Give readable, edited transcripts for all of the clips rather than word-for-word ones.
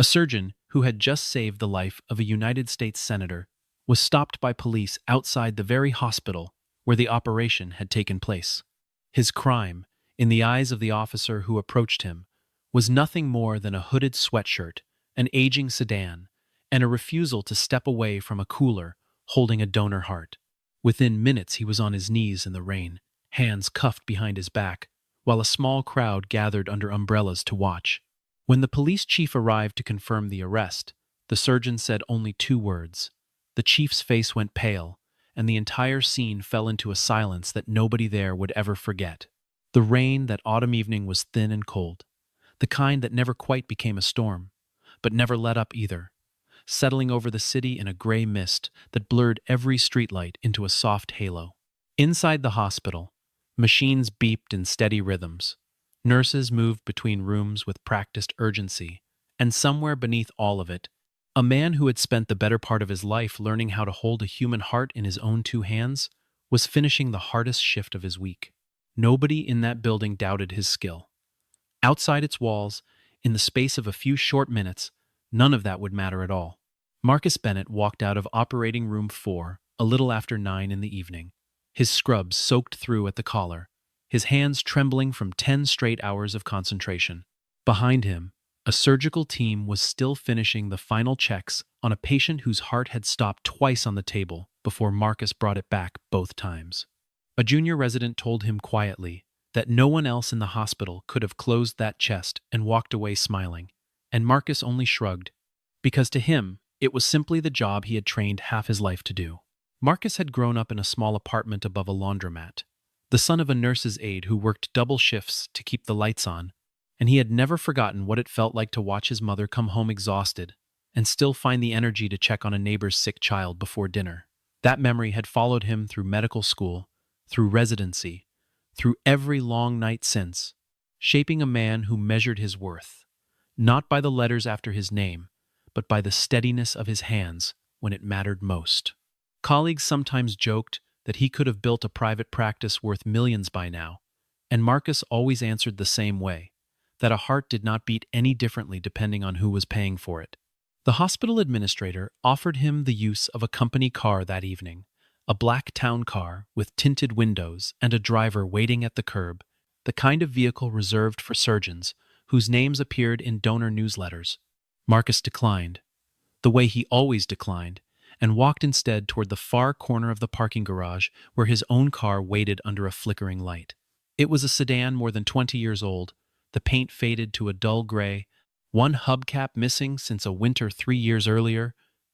A surgeon who had just saved the life of a United States senator was stopped by police outside the very hospital where the operation had taken place. His crime, in the eyes of the officer who approached him, was nothing more than a hooded sweatshirt, an aging sedan, and a refusal to step away from a cooler holding a donor heart. Within minutes he was on his knees in the rain, hands cuffed behind his back, while a small crowd gathered under umbrellas to watch. When the police chief arrived to confirm the arrest, the surgeon said only 2 words. The chief's face went pale, and the entire scene fell into a silence that nobody there would ever forget. The rain that autumn evening was thin and cold, the kind that never quite became a storm, but never let up either, settling over the city in a gray mist that blurred every streetlight into a soft halo. Inside the hospital, machines beeped in steady rhythms. Nurses moved between rooms with practiced urgency, and somewhere beneath all of it, a man who had spent the better part of his life learning how to hold a human heart in his own 2 hands was finishing the hardest shift of his week. Nobody in that building doubted his skill. Outside its walls, in the space of a few short minutes, none of that would matter at all. Marcus Bennett walked out of operating room 4 a little after 9 in the evening, his scrubs soaked through at the collar, his hands trembling from 10 straight hours of concentration. Behind him, a surgical team was still finishing the final checks on a patient whose heart had stopped twice on the table before Marcus brought it back both times. A junior resident told him quietly that no one else in the hospital could have closed that chest and walked away smiling, and Marcus only shrugged, because to him, it was simply the job he had trained half his life to do. Marcus had grown up in a small apartment above a laundromat, the son of a nurse's aide who worked double shifts to keep the lights on, and he had never forgotten what it felt like to watch his mother come home exhausted and still find the energy to check on a neighbor's sick child before dinner. That memory had followed him through medical school, through residency, through every long night since, shaping a man who measured his worth, not by the letters after his name, but by the steadiness of his hands when it mattered most. Colleagues sometimes joked that he could have built a private practice worth millions by now, and Marcus always answered the same way, that a heart did not beat any differently depending on who was paying for it. The hospital administrator offered him the use of a company car that evening, a black town car with tinted windows and a driver waiting at the curb, the kind of vehicle reserved for surgeons whose names appeared in donor newsletters. Marcus declined, the way he always declined, and walked instead toward the far corner of the parking garage where his own car waited under a flickering light. It was a sedan more than 20 years old, the paint faded to a dull gray, one hubcap missing since a winter 3 years earlier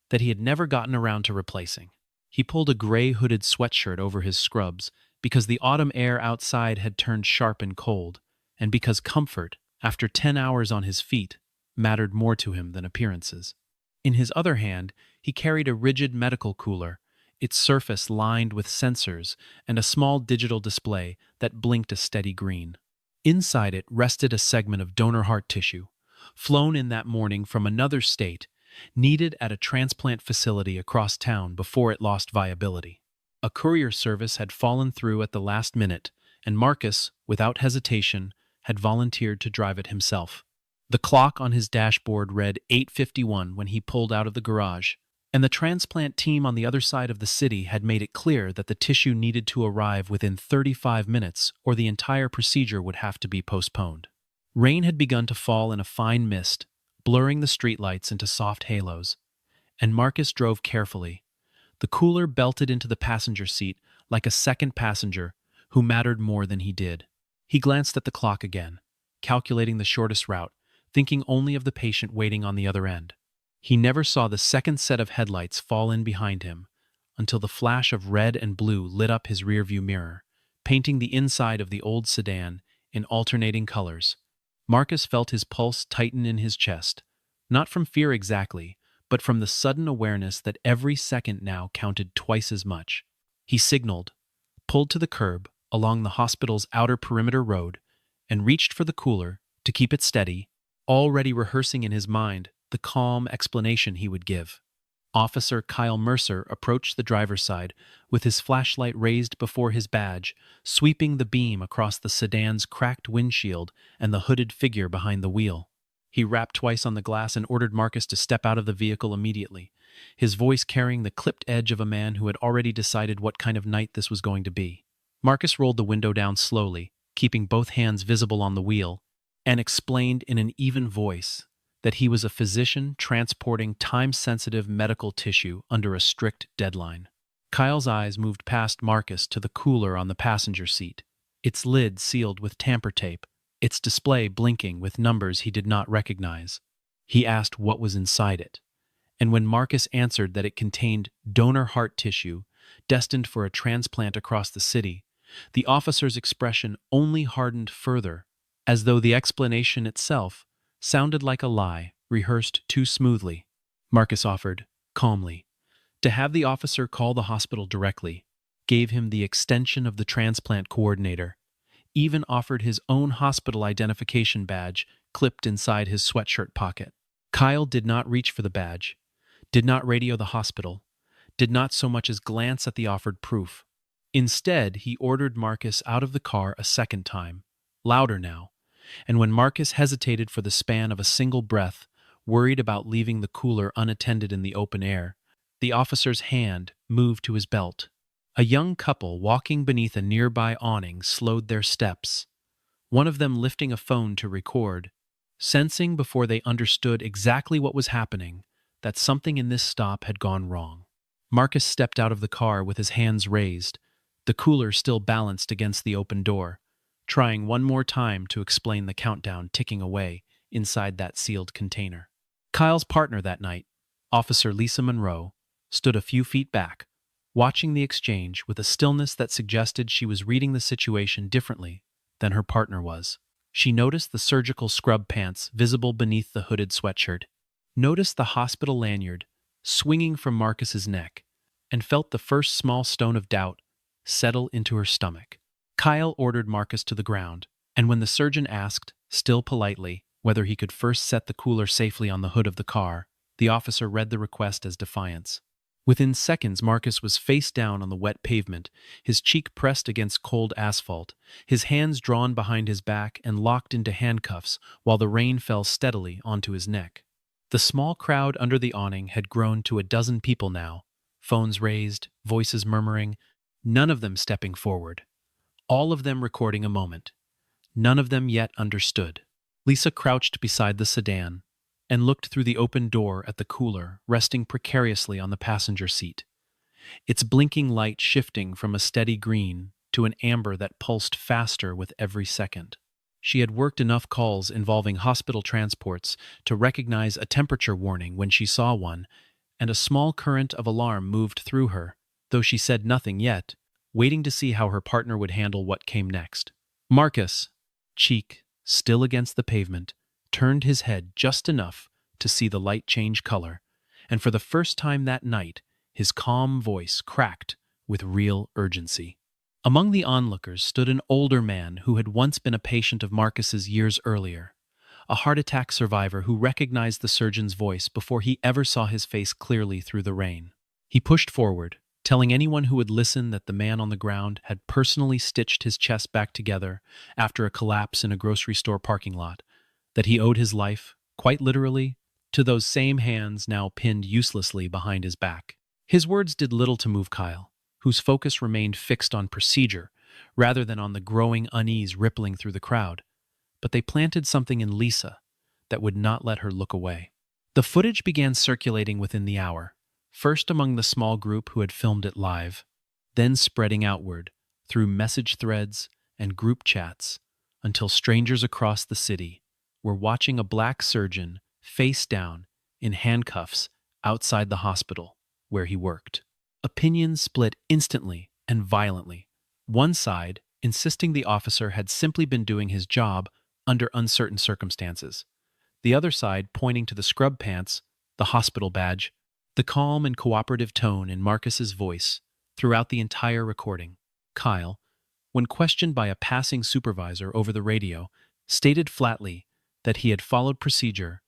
that he had never gotten around to replacing. He pulled a gray hooded sweatshirt over his scrubs because the autumn air outside had turned sharp and cold, and because comfort, after 10 hours on his feet, mattered more to him than appearances. In his other hand, he carried a rigid medical cooler, its surface lined with sensors and a small digital display that blinked a steady green. Inside it rested a segment of donor heart tissue, flown in that morning from another state, needed at a transplant facility across town before it lost viability. A courier service had fallen through at the last minute, and Marcus, without hesitation, had volunteered to drive it himself. The clock on his dashboard read 8:51 when he pulled out of the garage, and the transplant team on the other side of the city had made it clear that the tissue needed to arrive within 35 minutes or the entire procedure would have to be postponed. Rain had begun to fall in a fine mist, blurring the streetlights into soft halos, and Marcus drove carefully, the cooler belted into the passenger seat like a second passenger who mattered more than he did. He glanced at the clock again, calculating the shortest route, thinking only of the patient waiting on the other end. He never saw the second set of headlights fall in behind him until the flash of red and blue lit up his rearview mirror, painting the inside of the old sedan in alternating colors. Marcus felt his pulse tighten in his chest, not from fear exactly, but from the sudden awareness that every second now counted twice as much. He signaled, pulled to the curb along the hospital's outer perimeter road, and reached for the cooler to keep it steady, already rehearsing in his mind the calm explanation he would give. Officer Kyle Mercer approached the driver's side with his flashlight raised before his badge, sweeping the beam across the sedan's cracked windshield and the hooded figure behind the wheel. He rapped twice on the glass and ordered Marcus to step out of the vehicle immediately, his voice carrying the clipped edge of a man who had already decided what kind of night this was going to be. Marcus rolled the window down slowly, keeping both hands visible on the wheel, and explained in an even voice that he was a physician transporting time-sensitive medical tissue under a strict deadline. Kyle's eyes moved past Marcus to the cooler on the passenger seat, its lid sealed with tamper tape, its display blinking with numbers he did not recognize. He asked what was inside it, and when Marcus answered that it contained donor heart tissue destined for a transplant across the city, the officer's expression only hardened further, as though the explanation itself sounded like a lie rehearsed too smoothly. Marcus offered, calmly, to have the officer call the hospital directly, gave him the extension of the transplant coordinator, even offered his own hospital identification badge clipped inside his sweatshirt pocket. Kyle did not reach for the badge, did not radio the hospital, did not so much as glance at the offered proof. Instead, he ordered Marcus out of the car a second time, louder now, and when Marcus hesitated for the span of a single breath, worried about leaving the cooler unattended in the open air, the officer's hand moved to his belt. A young couple walking beneath a nearby awning slowed their steps, one of them lifting a phone to record, sensing before they understood exactly what was happening that something in this stop had gone wrong. Marcus stepped out of the car with his hands raised, the cooler still balanced against the open door, trying one more time to explain the countdown ticking away inside that sealed container. Kyle's partner that night, Officer Lisa Monroe, stood a few feet back, watching the exchange with a stillness that suggested she was reading the situation differently than her partner was. She noticed the surgical scrub pants visible beneath the hooded sweatshirt, noticed the hospital lanyard swinging from Marcus's neck, and felt the first small stone of doubt settle into her stomach. Kyle ordered Marcus to the ground, and when the surgeon asked, still politely, whether he could first set the cooler safely on the hood of the car, the officer read the request as defiance. Within seconds, Marcus was face down on the wet pavement, his cheek pressed against cold asphalt, his hands drawn behind his back and locked into handcuffs while the rain fell steadily onto his neck. The small crowd under the awning had grown to a dozen people now, phones raised, voices murmuring, none of them stepping forward, all of them recording a moment. None of them yet understood. Lisa crouched beside the sedan and looked through the open door at the cooler resting precariously on the passenger seat, its blinking light shifting from a steady green to an amber that pulsed faster with every second. She had worked enough calls involving hospital transports to recognize a temperature warning when she saw one, and a small current of alarm moved through her, though she said nothing yet, waiting to see how her partner would handle what came next. Marcus, cheek still against the pavement, turned his head just enough to see the light change color, and for the first time that night, his calm voice cracked with real urgency. Among the onlookers stood an older man who had once been a patient of Marcus's years earlier, a heart attack survivor who recognized the surgeon's voice before he ever saw his face clearly through the rain. He pushed forward, telling anyone who would listen that the man on the ground had personally stitched his chest back together after a collapse in a grocery store parking lot, that he owed his life, quite literally, to those same hands now pinned uselessly behind his back. His words did little to move Kyle, whose focus remained fixed on procedure rather than on the growing unease rippling through the crowd, but they planted something in Lisa that would not let her look away. The footage began circulating within the hour, first among the small group who had filmed it live, then spreading outward through message threads and group chats until strangers across the city were watching a black surgeon face down in handcuffs outside the hospital where he worked. Opinions split instantly and violently, one side insisting the officer had simply been doing his job under uncertain circumstances, the other side pointing to the scrub pants, the hospital badge, the calm and cooperative tone in Marcus's voice throughout the entire recording. Kyle, when questioned by a passing supervisor over the radio, stated flatly that he had followed procedure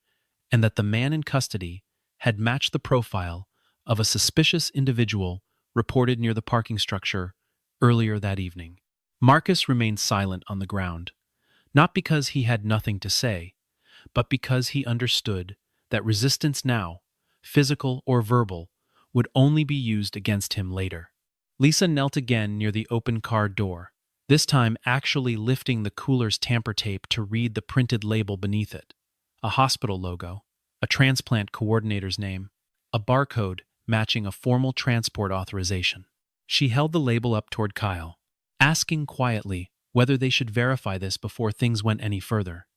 and that the man in custody had matched the profile of a suspicious individual reported near the parking structure earlier that evening. Marcus remained silent on the ground, not because he had nothing to say, but because he understood that resistance now, physical or verbal, would only be used against him later. Lisa knelt again near the open car door, this time actually lifting the cooler's tamper tape to read the printed label beneath it. A hospital logo, a transplant coordinator's name, a barcode matching a formal transport authorization. She held the label up toward Kyle, asking quietly whether they should verify this before things went any further.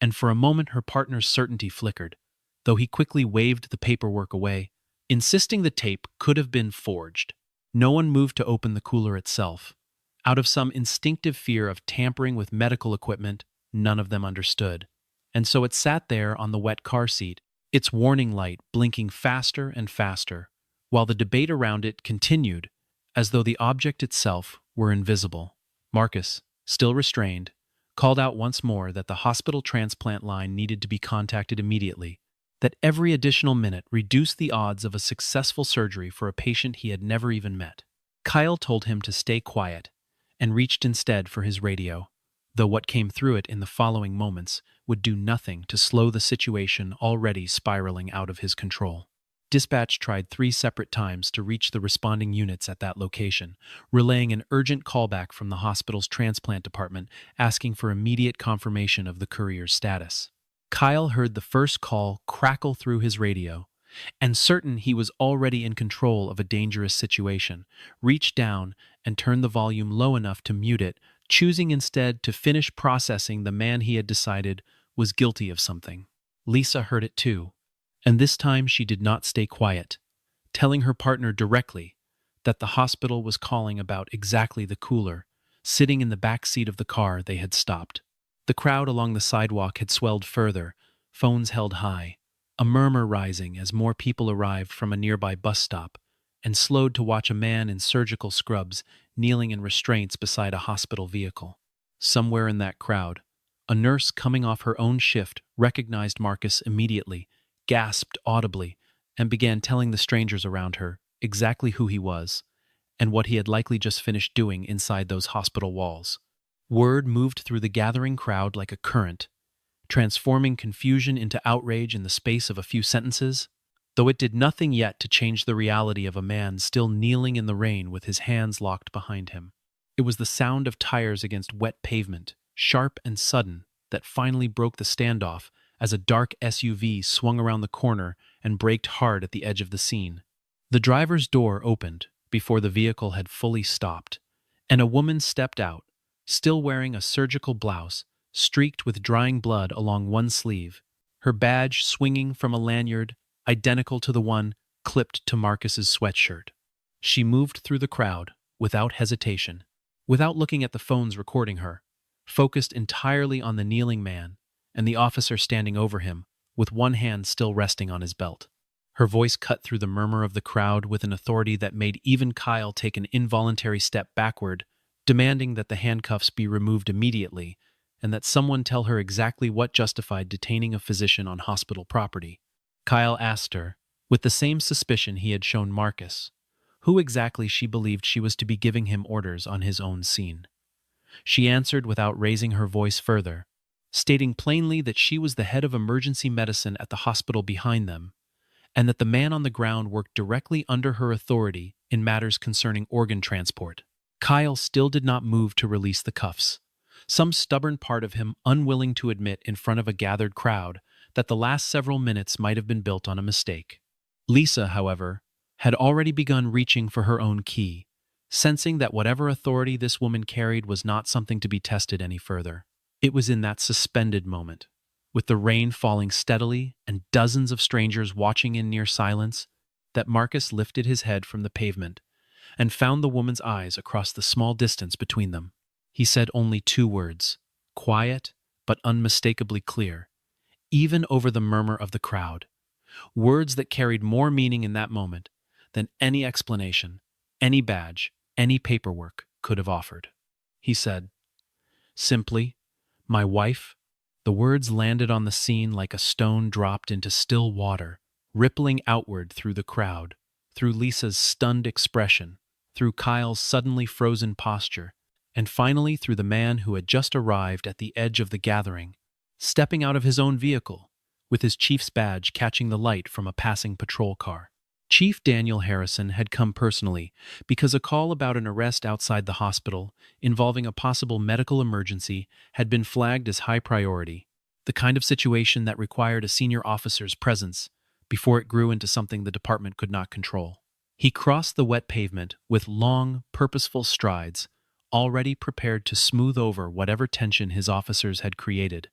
And for a moment her partner's certainty flickered, though he quickly waved the paperwork away, insisting the tape could have been forged. No one moved to open the cooler itself. Out of some instinctive fear of tampering with medical equipment, none of them understood. And so it sat there on the wet car seat, its warning light blinking faster and faster, while the debate around it continued, as though the object itself were invisible. Marcus, still restrained, called out once more that the hospital transplant line needed to be contacted immediately, that every additional minute reduced the odds of a successful surgery for a patient he had never even met. Kyle told him to stay quiet, and reached instead for his radio, though what came through it in the following moments would do nothing to slow the situation already spiraling out of his control. Dispatch tried 3 separate times to reach the responding units at that location, relaying an urgent callback from the hospital's transplant department asking for immediate confirmation of the courier's status. Kyle heard the first call crackle through his radio, and certain he was already in control of a dangerous situation, reached down and turned the volume low enough to mute it, choosing instead to finish processing the man he had decided was guilty of something. Lisa heard it too, and this time she did not stay quiet, telling her partner directly that the hospital was calling about exactly the cooler, sitting in the back seat of the car they had stopped. The crowd along the sidewalk had swelled further, phones held high, a murmur rising as more people arrived from a nearby bus stop, and slowed to watch a man in surgical scrubs kneeling in restraints beside a hospital vehicle. Somewhere in that crowd, a nurse coming off her own shift recognized Marcus immediately, gasped audibly, and began telling the strangers around her exactly who he was and what he had likely just finished doing inside those hospital walls. Word moved through the gathering crowd like a current, transforming confusion into outrage in the space of a few sentences, though it did nothing yet to change the reality of a man still kneeling in the rain with his hands locked behind him. It was the sound of tires against wet pavement, sharp and sudden, that finally broke the standoff as a dark SUV swung around the corner and braked hard at the edge of the scene. The driver's door opened before the vehicle had fully stopped, and a woman stepped out, still wearing a surgical blouse, streaked with drying blood along one sleeve, her badge swinging from a lanyard identical to the one clipped to Marcus's sweatshirt. She moved through the crowd without hesitation, without looking at the phones recording her, focused entirely on the kneeling man and the officer standing over him, with one hand still resting on his belt. Her voice cut through the murmur of the crowd with an authority that made even Kyle take an involuntary step backward, demanding that the handcuffs be removed immediately and that someone tell her exactly what justified detaining a physician on hospital property. Kyle asked her, with the same suspicion he had shown Marcus, who exactly she believed she was to be giving him orders on his own scene. She answered without raising her voice further, stating plainly that she was the head of emergency medicine at the hospital behind them, and that the man on the ground worked directly under her authority in matters concerning organ transport. Kyle still did not move to release the cuffs, some stubborn part of him unwilling to admit in front of a gathered crowd that the last several minutes might have been built on a mistake. Lisa, however, had already begun reaching for her own key, sensing that whatever authority this woman carried was not something to be tested any further. It was in that suspended moment, with the rain falling steadily and dozens of strangers watching in near silence, that Marcus lifted his head from the pavement and found the woman's eyes across the small distance between them. He said only 2 words, quiet but unmistakably clear, even over the murmur of the crowd, words that carried more meaning in that moment than any explanation, any badge, any paperwork could have offered. He said, simply, "My wife." The words landed on the scene like a stone dropped into still water, rippling outward through the crowd, through Lisa's stunned expression, through Kyle's suddenly frozen posture, and finally through the man who had just arrived at the edge of the gathering, stepping out of his own vehicle, with his chief's badge catching the light from a passing patrol car. Chief Daniel Harrison had come personally because a call about an arrest outside the hospital involving a possible medical emergency had been flagged as high priority, the kind of situation that required a senior officer's presence before it grew into something the department could not control. He crossed the wet pavement with long, purposeful strides, already prepared to smooth over whatever tension his officers had created,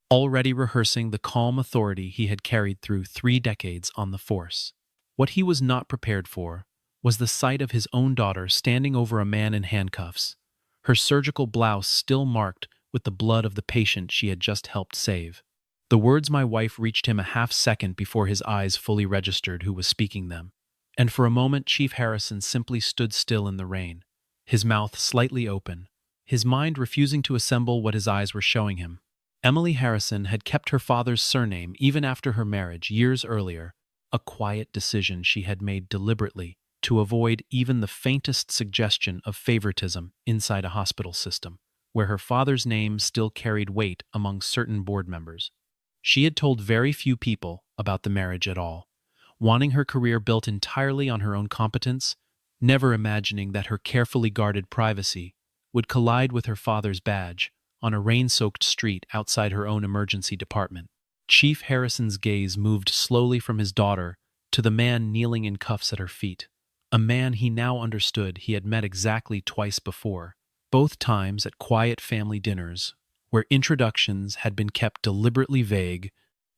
already rehearsing the calm authority he had carried through 3 decades on the force. What he was not prepared for was the sight of his own daughter standing over a man in handcuffs, her surgical blouse still marked with the blood of the patient she had just helped save. The words "my wife" reached him a half-second before his eyes fully registered who was speaking them, and for a moment Chief Harrison simply stood still in the rain, his mouth slightly open, his mind refusing to assemble what his eyes were showing him. Emily Harrison had kept her father's surname even after her marriage years earlier, a quiet decision she had made deliberately to avoid even the faintest suggestion of favoritism inside a hospital system, where her father's name still carried weight among certain board members. She had told very few people about the marriage at all, wanting her career built entirely on her own competence, never imagining that her carefully guarded privacy would collide with her father's badge on a rain-soaked street outside her own emergency department. Chief Harrison's gaze moved slowly from his daughter to the man kneeling in cuffs at her feet, a man he now understood he had met exactly twice before, both times at quiet family dinners, where introductions had been kept deliberately vague,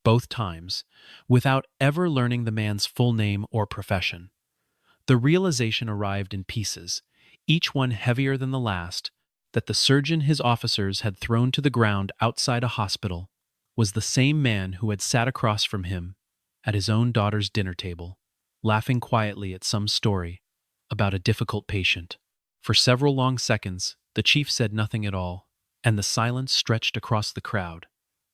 both times, without ever learning the man's full name or profession. The realization arrived in pieces, each one heavier than the last, that the surgeon his officers had thrown to the ground outside a hospital was the same man who had sat across from him at his own daughter's dinner table, laughing quietly at some story about a difficult patient. For several long seconds, the chief said nothing at all, and the silence stretched across the crowd,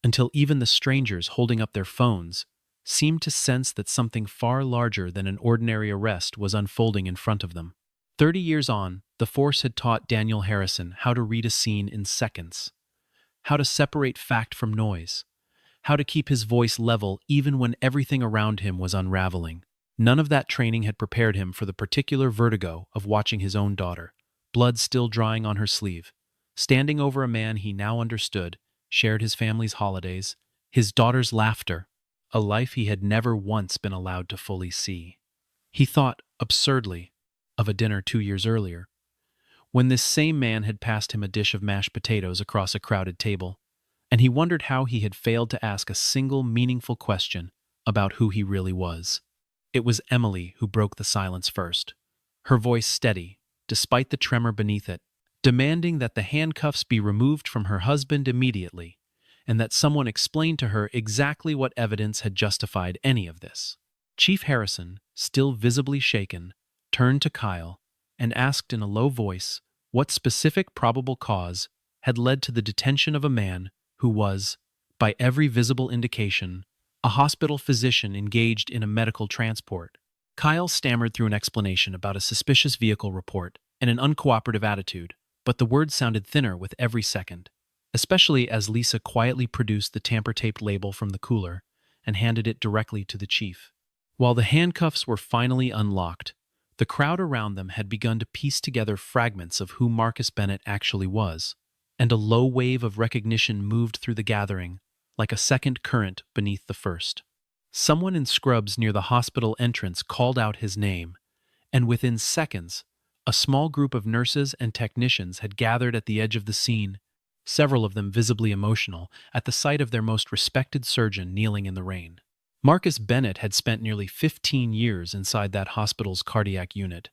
until even the strangers holding up their phones seemed to sense that something far larger than an ordinary arrest was unfolding in front of them. 30 years on, the force had taught Daniel Harrison how to read a scene in seconds, how to separate fact from noise, how to keep his voice level even when everything around him was unraveling. None of that training had prepared him for the particular vertigo of watching his own daughter, blood still drying on her sleeve, standing over a man he now understood, shared his family's holidays, his daughter's laughter, a life he had never once been allowed to fully see. He thought, absurdly, of a dinner 2 years earlier, when this same man had passed him a dish of mashed potatoes across a crowded table, and he wondered how he had failed to ask a single meaningful question about who he really was. It was Emily who broke the silence first, her voice steady, despite the tremor beneath it, demanding that the handcuffs be removed from her husband immediately, and that someone explain to her exactly what evidence had justified any of this. Chief Harrison, still visibly shaken, turned to Kyle and asked in a low voice what specific probable cause had led to the detention of a man who was, by every visible indication, a hospital physician engaged in a medical transport. Kyle stammered through an explanation about a suspicious vehicle report and an uncooperative attitude, but the words sounded thinner with every second, especially as Lisa quietly produced the tamper-taped label from the cooler and handed it directly to the chief. While the handcuffs were finally unlocked, the crowd around them had begun to piece together fragments of who Marcus Bennett actually was, and a low wave of recognition moved through the gathering, like a second current beneath the first. Someone in scrubs near the hospital entrance called out his name, and within seconds, a small group of nurses and technicians had gathered at the edge of the scene, several of them visibly emotional at the sight of their most respected surgeon kneeling in the rain. Marcus Bennett had spent nearly 15 years inside that hospital's cardiac unit,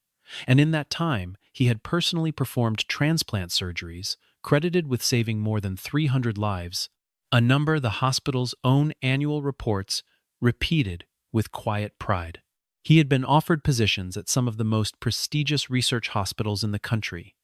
and in that time he had personally performed transplant surgeries, credited with saving more than 300 lives, a number the hospital's own annual reports repeated with quiet pride. He had been offered positions at some of the most prestigious research hospitals in the country,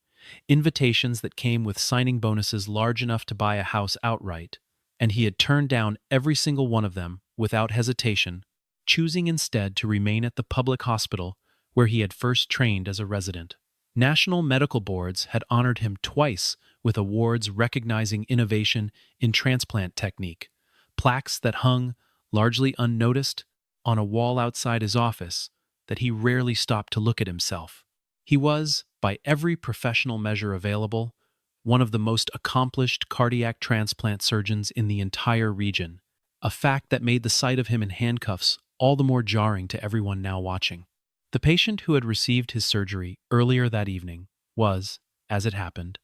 invitations that came with signing bonuses large enough to buy a house outright, and he had turned down every single one of them without hesitation, choosing instead to remain at the public hospital where he had first trained as a resident. National medical boards had honored him twice with awards recognizing innovation in transplant technique, plaques that hung, largely unnoticed, on a wall outside his office that he rarely stopped to look at himself. He was, by every professional measure available, one of the most accomplished cardiac transplant surgeons in the entire region, a fact that made the sight of him in handcuffs all the more jarring to everyone now watching. The patient who had received his surgery earlier that evening was, as it happened,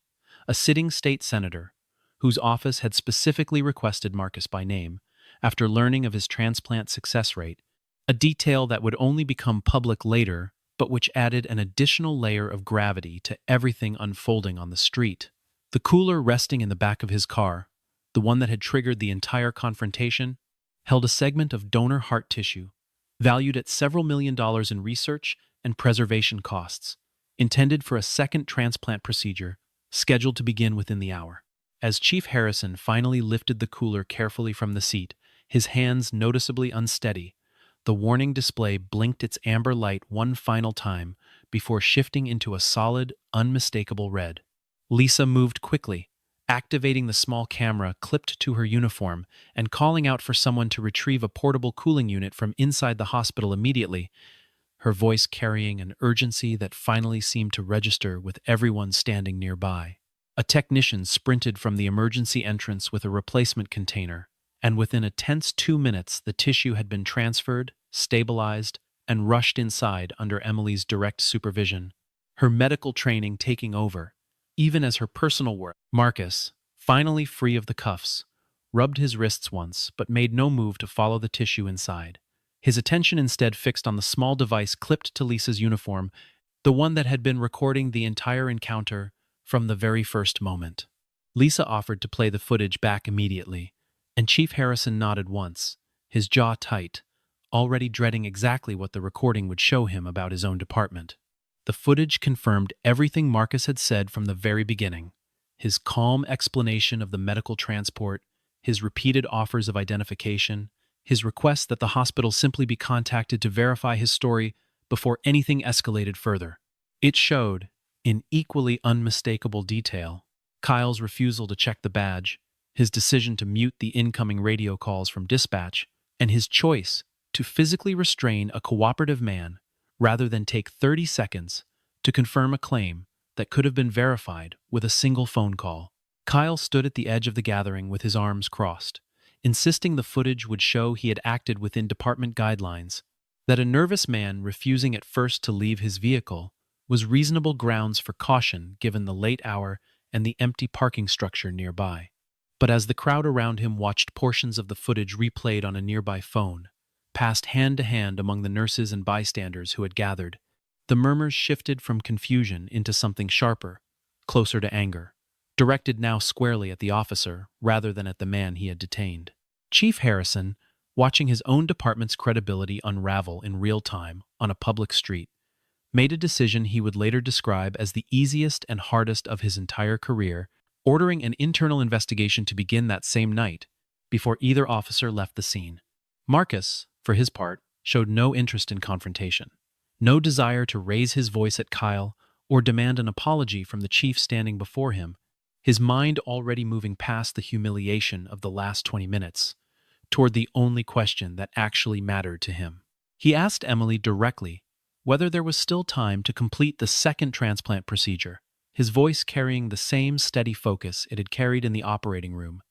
a sitting state senator whose office had specifically requested Marcus by name after learning of his transplant success rate, a detail that would only become public later but which added an additional layer of gravity to everything unfolding on the street. The cooler resting in the back of his car, the one that had triggered the entire confrontation, held a segment of donor heart tissue valued at several $1 million in research and preservation costs, intended for a second transplant procedure scheduled to begin within the hour. As Chief Harrison finally lifted the cooler carefully from the seat, his hands noticeably unsteady, the warning display blinked its amber light one final time before shifting into a solid, unmistakable red. Lisa moved quickly, activating the small camera clipped to her uniform and calling out for someone to retrieve a portable cooling unit from inside the hospital immediately, her voice carrying an urgency that finally seemed to register with everyone standing nearby. A technician sprinted from the emergency entrance with a replacement container, and within a tense 2 minutes the tissue had been transferred, stabilized, and rushed inside under Emily's direct supervision, her medical training taking over, even as her personal work. Marcus, finally free of the cuffs, rubbed his wrists once but made no move to follow the tissue inside, his attention instead fixed on the small device clipped to Lisa's uniform, the one that had been recording the entire encounter from the very first moment. Lisa offered to play the footage back immediately, and Chief Harrison nodded once, his jaw tight, already dreading exactly what the recording would show him about his own department. The footage confirmed everything Marcus had said from the very beginning. His calm explanation of the medical transport, his repeated offers of identification, his request that the hospital simply be contacted to verify his story before anything escalated further. It showed, in equally unmistakable detail, Kyle's refusal to check the badge, his decision to mute the incoming radio calls from dispatch, and his choice to physically restrain a cooperative man rather than take 30 seconds to confirm a claim that could have been verified with a single phone call. Kyle stood at the edge of the gathering with his arms crossed, insisting the footage would show he had acted within department guidelines, that a nervous man refusing at first to leave his vehicle was reasonable grounds for caution given the late hour and the empty parking structure nearby. But as the crowd around him watched portions of the footage replayed on a nearby phone, passed hand to hand among the nurses and bystanders who had gathered, the murmurs shifted from confusion into something sharper, closer to anger, directed now squarely at the officer rather than at the man he had detained. Chief Harrison, watching his own department's credibility unravel in real time on a public street, made a decision he would later describe as the easiest and hardest of his entire career, ordering an internal investigation to begin that same night, before either officer left the scene. Marcus, for his part, showed no interest in confrontation, no desire to raise his voice at Kyle or demand an apology from the chief standing before him, his mind already moving past the humiliation of the last 20 minutes, toward the only question that actually mattered to him. He asked Emily directly whether there was still time to complete the second transplant procedure, his voice carrying the same steady focus it had carried in the operating room,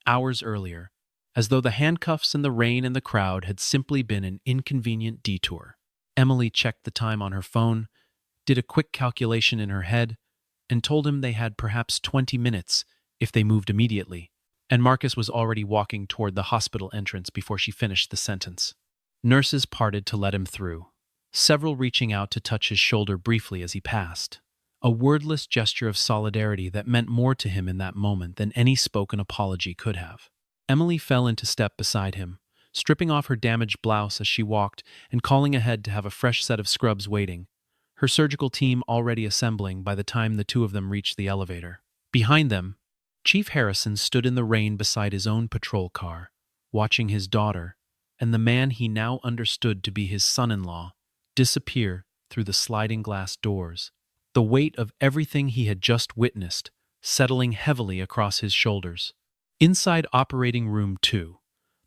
hours earlier, as though the handcuffs and the rain and the crowd had simply been an inconvenient detour. Emily checked the time on her phone, did a quick calculation in her head, and told him they had perhaps 20 minutes if they moved immediately, and Marcus was already walking toward the hospital entrance before she finished the sentence. Nurses parted to let him through, several reaching out to touch his shoulder briefly as he passed, a wordless gesture of solidarity that meant more to him in that moment than any spoken apology could have. Emily fell into step beside him, stripping off her damaged blouse as she walked and calling ahead to have a fresh set of scrubs waiting, her surgical team already assembling by the time the two of them reached the elevator. Behind them, Chief Harrison stood in the rain beside his own patrol car, watching his daughter, and the man he now understood to be his son-in-law, disappear through the sliding glass doors. the weight of everything he had just witnessed settling heavily across his shoulders. Inside operating room 2,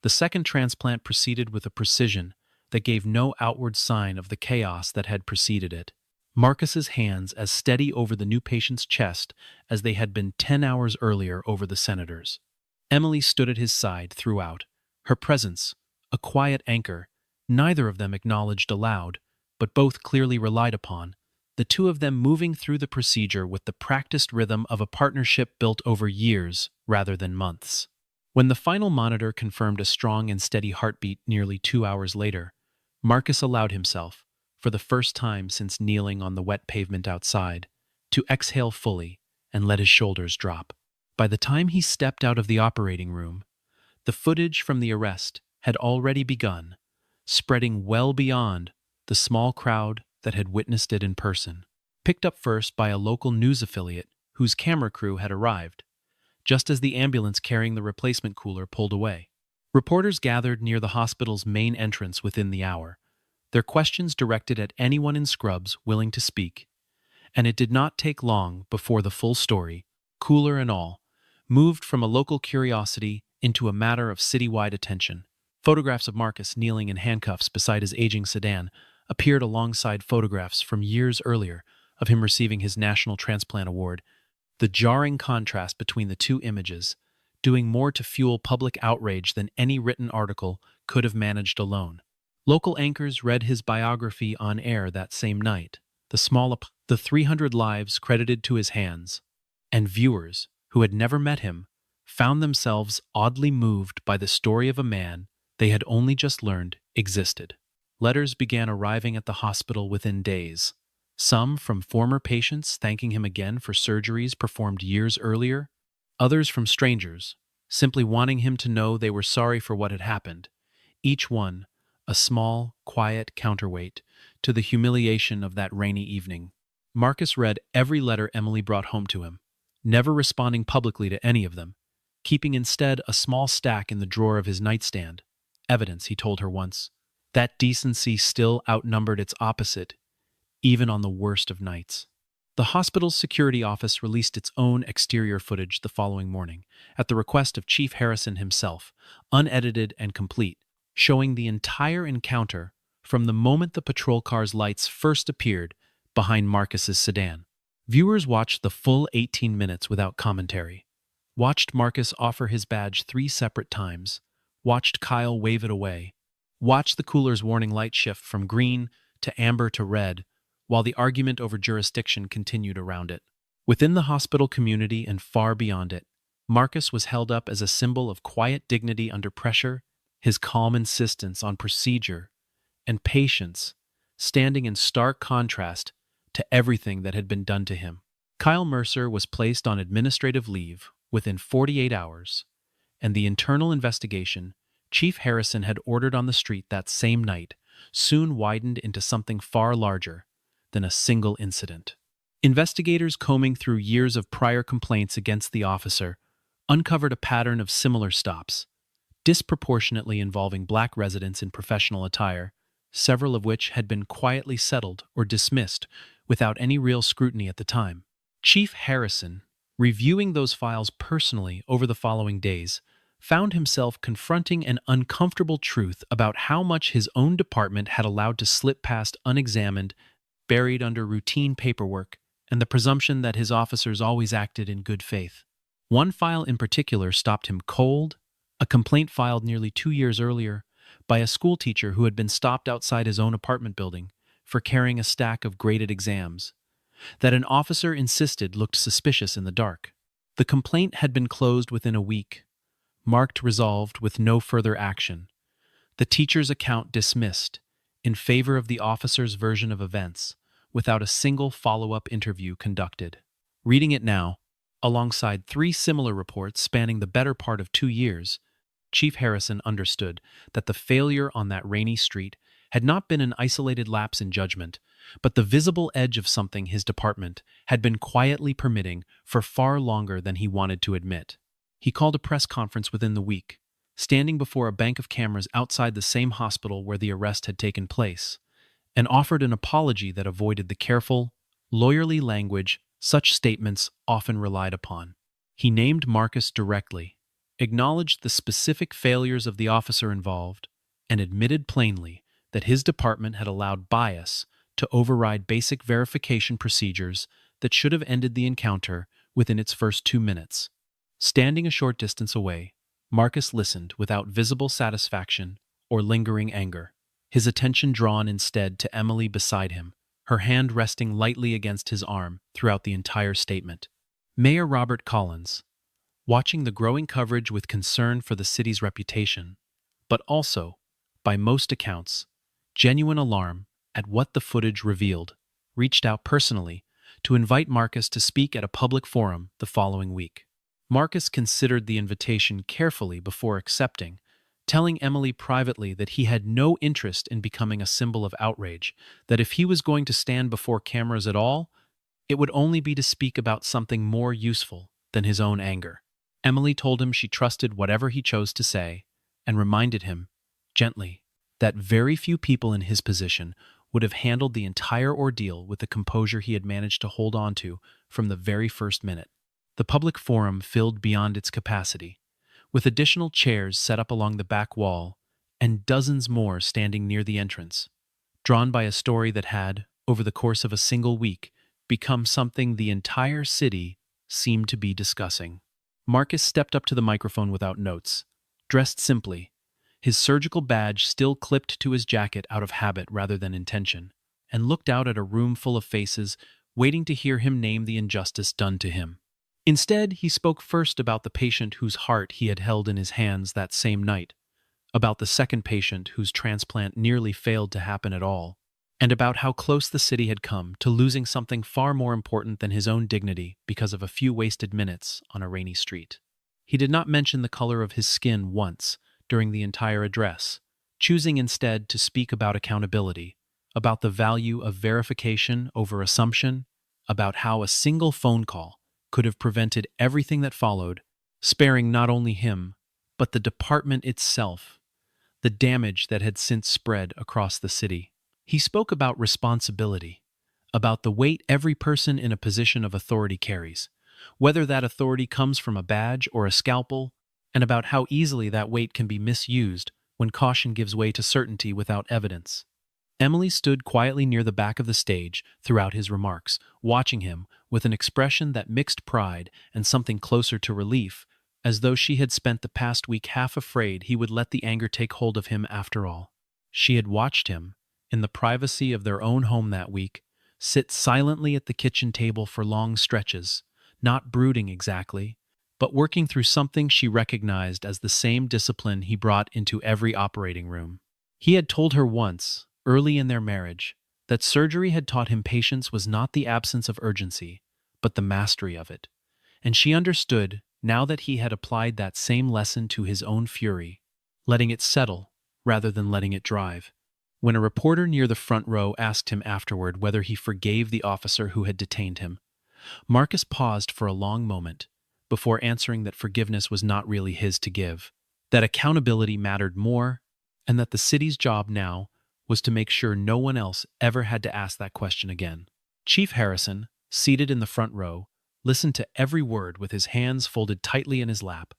the second transplant proceeded with a precision that gave no outward sign of the chaos that had preceded it. Marcus's hands as steady over the new patient's chest as they had been 10 hours earlier over the senator's. Emily stood at his side throughout, her presence, a quiet anchor, neither of them acknowledged aloud, but both clearly relied upon, the two of them moving through the procedure with the practiced rhythm of a partnership built over years rather than months. When the final monitor confirmed a strong and steady heartbeat nearly 2 hours later, Marcus allowed himself, for the first time since kneeling on the wet pavement outside, to exhale fully and let his shoulders drop. By the time he stepped out of the operating room, the footage from the arrest had already begun, spreading well beyond the small crowd that had witnessed it in person. Picked up first by a local news affiliate whose camera crew had arrived, just as the ambulance carrying the replacement cooler pulled away. Reporters gathered near the hospital's main entrance within the hour, their questions directed at anyone in scrubs willing to speak, and it did not take long before the full story, cooler and all, moved from a local curiosity into a matter of citywide attention. Photographs of Marcus kneeling in handcuffs beside his aging sedan appeared alongside photographs from years earlier of him receiving his National Transplant Award. The jarring contrast between the two images, doing more to fuel public outrage than any written article could have managed alone. Local anchors read his biography on air that same night, the 300 lives credited to his hands, and viewers who had never met him found themselves oddly moved by the story of a man they had only just learned existed. Letters began arriving at the hospital within days, some from former patients thanking him again for surgeries performed years earlier, others from strangers, simply wanting him to know they were sorry for what had happened, each one a small, quiet counterweight to the humiliation of that rainy evening. Marcus read every letter Emily brought home to him, never responding publicly to any of them, keeping instead a small stack in the drawer of his nightstand. Evidence, he told her once, that decency still outnumbered its opposite, even on the worst of nights. The hospital's security office released its own exterior footage the following morning, at the request of Chief Harrison himself, unedited and complete, showing the entire encounter from the moment the patrol car's lights first appeared behind Marcus's sedan. Viewers watched the full 18 minutes without commentary, watched Marcus offer his badge 3 separate times, watched Kyle wave it away, watched the cooler's warning light shift from green to amber to red, while the argument over jurisdiction continued around it. Within the hospital community and far beyond it, Marcus was held up as a symbol of quiet dignity under pressure, his calm insistence on procedure and patience standing in stark contrast to everything that had been done to him. Kyle Mercer was placed on administrative leave within 48 hours, and the internal investigation Chief Harrison had ordered on the street that same night soon widened into something far larger than a single incident. Investigators combing through years of prior complaints against the officer uncovered a pattern of similar stops, disproportionately involving black residents in professional attire, several of which had been quietly settled or dismissed without any real scrutiny at the time. Chief Harrison, reviewing those files personally over the following days, found himself confronting an uncomfortable truth about how much his own department had allowed to slip past unexamined, buried under routine paperwork, and the presumption that his officers always acted in good faith. One file in particular stopped him cold, a complaint filed nearly 2 years earlier by a schoolteacher who had been stopped outside his own apartment building for carrying a stack of graded exams that an officer insisted looked suspicious in the dark. The complaint had been closed within a week, marked resolved with no further action, the teacher's account dismissed in favor of the officer's version of events without a single follow-up interview conducted. Reading it now, alongside 3 similar reports spanning the better part of 2 years, Chief Harrison understood that the failure on that rainy street had not been an isolated lapse in judgment, but the visible edge of something his department had been quietly permitting for far longer than he wanted to admit. He called a press conference within the week, standing before a bank of cameras outside the same hospital where the arrest had taken place, and offered an apology that avoided the careful, lawyerly language such statements often relied upon. He named Marcus directly, acknowledged the specific failures of the officer involved, and admitted plainly that his department had allowed bias to override basic verification procedures that should have ended the encounter within its first 2 minutes. Standing a short distance away, Marcus listened without visible satisfaction or lingering anger, his attention drawn instead to Emily beside him, her hand resting lightly against his arm throughout the entire statement. Mayor Robert Collins, watching the growing coverage with concern for the city's reputation, but also, by most accounts, genuine alarm at what the footage revealed, reached out personally to invite Marcus to speak at a public forum the following week. Marcus considered the invitation carefully before accepting, telling Emily privately that he had no interest in becoming a symbol of outrage, that if he was going to stand before cameras at all, it would only be to speak about something more useful than his own anger. Emily told him she trusted whatever he chose to say, and reminded him, gently, that very few people in his position would have handled the entire ordeal with the composure he had managed to hold on to from the very first minute. The public forum filled beyond its capacity, with additional chairs set up along the back wall and dozens more standing near the entrance, drawn by a story that had, over the course of a single week, become something the entire city seemed to be discussing. Marcus stepped up to the microphone without notes, dressed simply, his surgical badge still clipped to his jacket out of habit rather than intention, and looked out at a room full of faces waiting to hear him name the injustice done to him. Instead, he spoke first about the patient whose heart he had held in his hands that same night, about the second patient whose transplant nearly failed to happen at all, and about how close the city had come to losing something far more important than his own dignity because of a few wasted minutes on a rainy street. He did not mention the color of his skin once during the entire address, choosing instead to speak about accountability, about the value of verification over assumption, about how a single phone call could have prevented everything that followed, sparing not only him, but the department itself, the damage that had since spread across the city. He spoke about responsibility, about the weight every person in a position of authority carries, whether that authority comes from a badge or a scalpel, and about how easily that weight can be misused when caution gives way to certainty without evidence. Emily stood quietly near the back of the stage throughout his remarks, watching him with an expression that mixed pride and something closer to relief, as though she had spent the past week half afraid he would let the anger take hold of him after all. She had watched him, in the privacy of their own home that week, sit silently at the kitchen table for long stretches, not brooding exactly, but working through something she recognized as the same discipline he brought into every operating room. He had told her once, early in their marriage, that surgery had taught him patience was not the absence of urgency, but the mastery of it, and she understood now that he had applied that same lesson to his own fury, letting it settle rather than letting it drive. When a reporter near the front row asked him afterward whether he forgave the officer who had detained him, Marcus paused for a long moment before answering that forgiveness was not really his to give, that accountability mattered more, and that the city's job now was to make sure no one else ever had to ask that question again. Chief Harrison, seated in the front row, listened to every word with his hands folded tightly in his lap,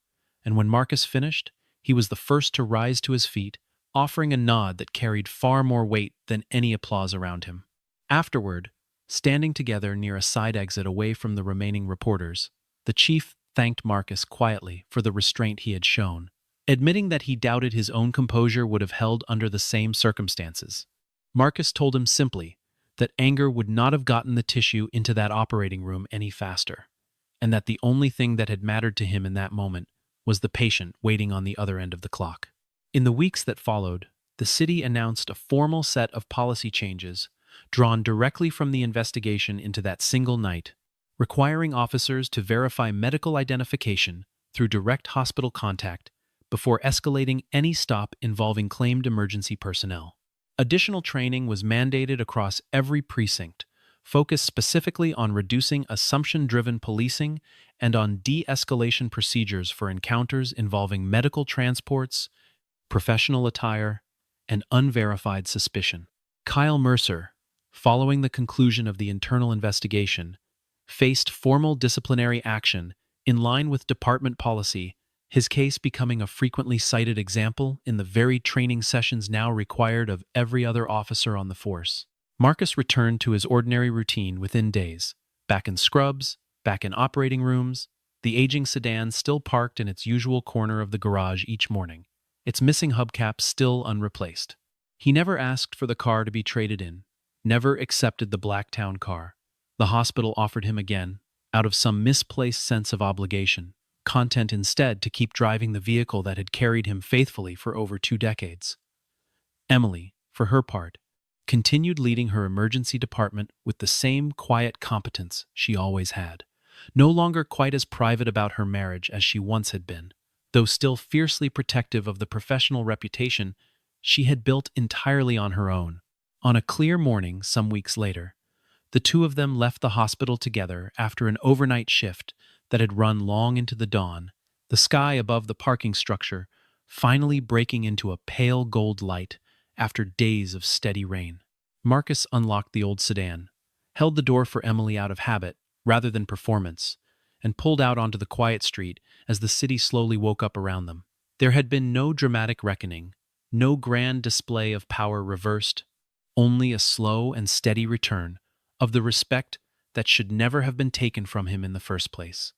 and when Marcus finished, he was the first to rise to his feet, offering a nod that carried far more weight than any applause around him. Afterward, standing together near a side exit away from the remaining reporters, the chief thanked Marcus quietly for the restraint he had shown, admitting that he doubted his own composure would have held under the same circumstances. Marcus told him simply that anger would not have gotten the tissue into that operating room any faster, and that the only thing that had mattered to him in that moment was the patient waiting on the other end of the clock. In the weeks that followed, the city announced a formal set of policy changes drawn directly from the investigation into that single night, requiring officers to verify medical identification through direct hospital contact before escalating any stop involving claimed emergency personnel. Additional training was mandated across every precinct, focused specifically on reducing assumption-driven policing and on de-escalation procedures for encounters involving medical transports, professional attire, and unverified suspicion. Kyle Mercer, following the conclusion of the internal investigation, faced formal disciplinary action in line with department policy, his case becoming a frequently cited example in the very training sessions now required of every other officer on the force. Marcus returned to his ordinary routine within days, back in scrubs, back in operating rooms, the aging sedan still parked in its usual corner of the garage each morning, its missing hubcap still unreplaced. He never asked for the car to be traded in, never accepted the Blacktown car. The hospital offered him again, out of some misplaced sense of obligation, content instead to keep driving the vehicle that had carried him faithfully for over 2 decades. Emily, for her part, continued leading her emergency department with the same quiet competence she always had, no longer quite as private about her marriage as she once had been, though still fiercely protective of the professional reputation she had built entirely on her own. On a clear morning some weeks later, the two of them left the hospital together after an overnight shift that had run long into the dawn, the sky above the parking structure finally breaking into a pale gold light after days of steady rain. Marcus unlocked the old sedan, held the door for Emily out of habit rather than performance, and pulled out onto the quiet street as the city slowly woke up around them. There had been no dramatic reckoning, no grand display of power reversed, only a slow and steady return of the respect that should never have been taken from him in the first place.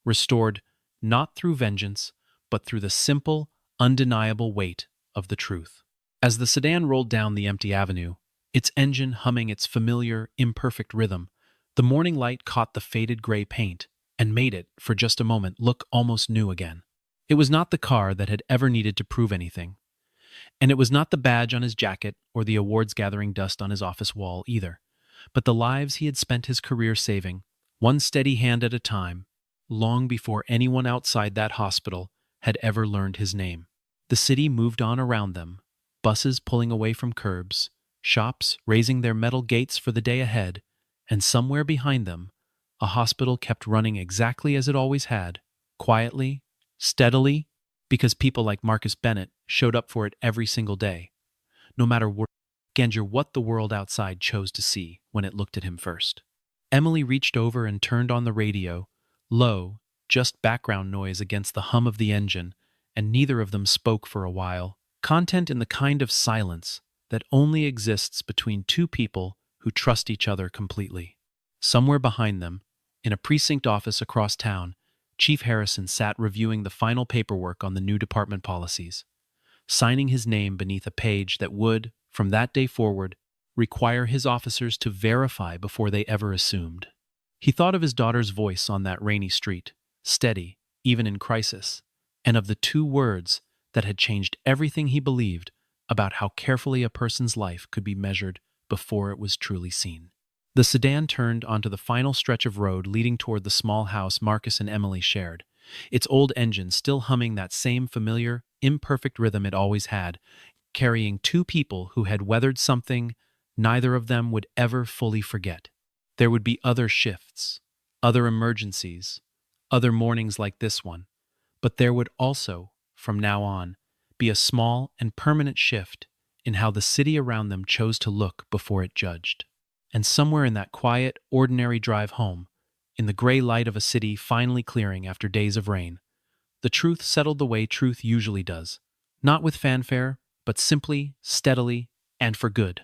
Restored not through vengeance, but through the simple, undeniable weight of the truth. As the sedan rolled down the empty avenue, its engine humming its familiar, imperfect rhythm, the morning light caught the faded gray paint and made it, for just a moment, look almost new again. It was not the car that had ever needed to prove anything, and it was not the badge on his jacket or the awards-gathering dust on his office wall either, but the lives he had spent his career saving, one steady hand at a time, long before anyone outside that hospital had ever learned his name. The city moved on around them, buses pulling away from curbs, shops raising their metal gates for the day ahead, and somewhere behind them, a hospital kept running exactly as it always had, quietly, steadily, because people like Marcus Bennett showed up for it every single day, no matter what the world outside chose to see when it looked at him first. Emily reached over and turned on the radio, low, just background noise against the hum of the engine, and neither of them spoke for a while, content in the kind of silence that only exists between two people who trust each other completely. Somewhere behind them, in a precinct office across town, Chief Harrison sat reviewing the final paperwork on the new department policies, signing his name beneath a page that would, from that day forward, require his officers to verify before they ever assumed. He thought of his daughter's voice on that rainy street, steady, even in crisis, and of the 2 words that had changed everything he believed about how carefully a person's life could be measured before it was truly seen. The sedan turned onto the final stretch of road leading toward the small house Marcus and Emily shared, its old engine still humming that same familiar, imperfect rhythm it always had, carrying 2 people who had weathered something neither of them would ever fully forget. There would be other shifts, other emergencies, other mornings like this one, but there would also, from now on, be a small and permanent shift in how the city around them chose to look before it judged. And somewhere in that quiet, ordinary drive home, in the gray light of a city finally clearing after days of rain, the truth settled the way truth usually does, not with fanfare, but simply, steadily, and for good.